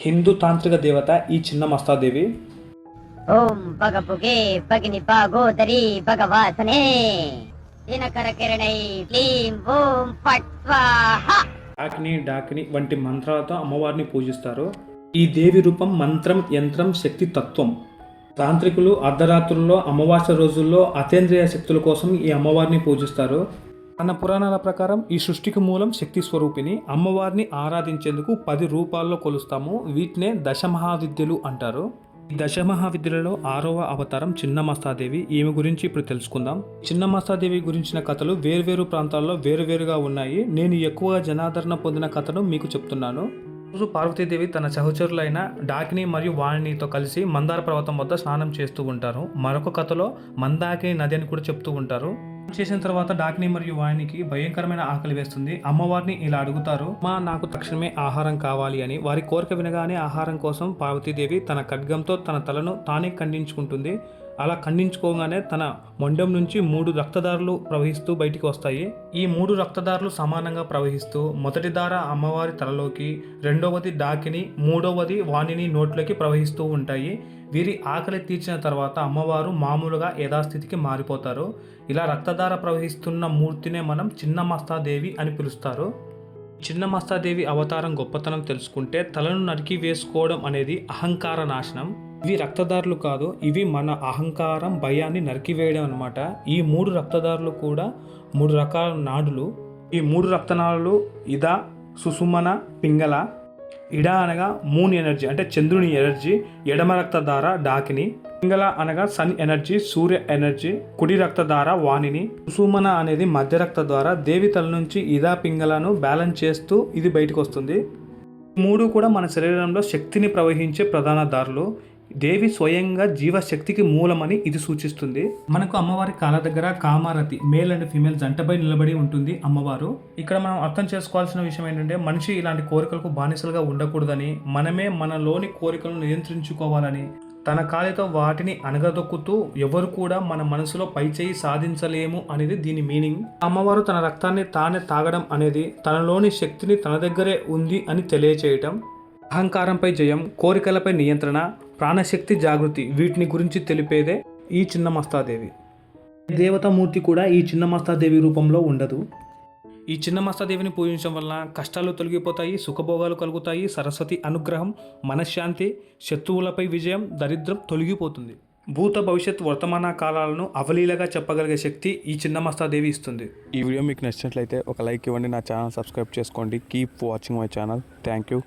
హిందూ తాంత్రిక దేవత ఈ చిన్నమస్తాదేవి. ఓం పగపుగే పగిని పాగోదరి భగవాసనే దినకర కిరణై క్లీం ఓం ఫట్ స్వాహ. డాకిని వంటి మంత్రాలతో అమ్మవారిని పూజిస్తారు. ఈ దేవి రూపం మంత్రం, యంత్రం, శక్తి తత్వం. తాంత్రికులు అర్ధరాత్రుల్లో, అమావాస్య రోజుల్లో అతీంద్రియ శక్తుల కోసం ఈ అమ్మవారిని పూజిస్తారు. మన పురాణాల ప్రకారం ఈ సృష్టికి మూలం శక్తి స్వరూపిణి. అమ్మవారిని ఆరాధించేందుకు 10 రూపాల్లో కొలుస్తాము. వీటినే దశమహావిద్యలు అంటారు. ఈ దశమహావిద్యలలో 6వ అవతారం చిన్నమస్తాదేవి. ఈమె గురించి ఇప్పుడు తెలుసుకుందాం. చిన్నమస్తాదేవి గురించిన కథలు వేర్వేరు ప్రాంతాల్లో వేరువేరుగా ఉన్నాయి. నేను ఎక్కువగా జనాదరణ పొందిన కథను మీకు చెప్తున్నాను. రోజు పార్వతీదేవి తన సహచరులైన డాకిని మరియు వాణినితో కలిసి మందార పర్వతం వద్ద స్నానం చేస్తూ ఉంటారు. మరొక కథలో మందాకిని నది అని కూడా చెప్తూ ఉంటారు. చేసిన తర్వాత డాకిని మరియు వాణినికి భయంకరమైన ఆకలి వేస్తుంది. అమ్మవారిని ఇలా అడుగుతారు, నాకు తక్షణమే ఆహారం కావాలి అని. వారి కోరిక వినగానే ఆహారం కోసం పార్వతీదేవి తన ఖడ్గంతో తన తలను తానే ఖండించుకుంటుంది. అలా ఖండించుకోగానే తన మొండెం నుంచి 3 రక్తదారులు ప్రవహిస్తూ బయటికి వస్తాయి. ఈ 3 రక్తదారులు సమానంగా ప్రవహిస్తూ మొదటి దార అమ్మవారి తలలోకి, రెండవది డాకిని, మూడవది వాణిని నోట్లోకి ప్రవహిస్తూ ఉంటాయి. వీరి ఆకలి తీర్చిన తర్వాత అమ్మవారు మామూలుగా యథాస్థితికి మారిపోతారు. ఇలా రక్తధార ప్రవహిస్తున్న మూర్తినే మనం చిన్నమస్తాదేవి అని పిలుస్తారు. చిన్నమస్తాదేవి అవతారం గొప్పతనం తెలుసుకుంటే, తలను నరికి వేసుకోవడం అనేది అహంకార నాశనం. ఇవి రక్తదారులు కాదు, ఇవి మన అహంకారం, భయాన్ని నరికివేయడం అనమాట. ఈ 3 రక్తదారులు కూడా 3 రకాల నాడులు. ఈ 3 రక్తనాళాలు ఇద, సుసుమన, పింగళ. ఇడ అనగా మూన్ ఎనర్జీ, అంటే చంద్రుని ఎనర్జీ. ఎడమ రక్తధార డాకిని. పింగళ అనగా సన్ ఎనర్జీ, సూర్య ఎనర్జీ. కుడి రక్తధార వాణిని. సుసుమన అనేది మధ్య రక్త ద్వారా దేవి తల నుంచి ఇద, పింగళను బ్యాలెన్స్ చేస్తూ ఇది బయటకు వస్తుంది. 3 కూడా మన శరీరంలో శక్తిని ప్రవహించే ప్రధాన దారులు. దేవి స్వయంగా జీవశక్తికి మూలమని ఇది సూచిస్తుంది. మనకు అమ్మవారి కాళ్ళ దగ్గర కామారతి, మేల్ అండ్ ఫీమేల్ జంటపై నిలబడి ఉంటుంది అమ్మవారు. ఇక్కడ మనం అర్థం చేసుకోవాల్సిన విషయం ఏంటంటే, మనిషి ఇలాంటి కోరికలకు బానిసలుగా ఉండకూడదని, మనమే మనలోని కోరికలను నియంత్రించుకోవాలని, తన కాలితో వాటిని అనగదొక్కుతూ ఎవరు కూడా మన మనసులో పైచేయి సాధించలేము అనేది దీని మీనింగ్. అమ్మవారు తన రక్తాన్ని తానే తాగడం అనేది తనలోని శక్తిని తన దగ్గరే ఉంది అని తెలియచేయటం. అహంకారంపై జయం, కోరికలపై నియంత్రణ, ప్రాణశక్తి జాగృతి, వీటిని గురించి తెలిపేదే ఈ చిన్నమస్తాదేవి. దేవతామూర్తి కూడా ఈ చిన్నమస్తాదేవి రూపంలో ఉండదు. ఈ చిన్నమస్తాదేవిని పూజించడం వల్ల కష్టాలు తొలగిపోతాయి, సుఖభోగాలు కలుగుతాయి, సరస్వతి అనుగ్రహం, మనశ్శాంతి, శత్రువులపై విజయం, దరిద్రం తొలగిపోతుంది. భూత భవిష్యత్ వర్తమాన కాలాలను అవలీలగా చెప్పగలిగే శక్తి ఈ చిన్నమస్తాదేవి ఇస్తుంది. ఈ వీడియో మీకు నచ్చినట్లయితే ఒక లైక్ ఇవ్వండి, నా ఛానల్ సబ్స్క్రైబ్ చేసుకోండి. Keep watching my channel. Thank you.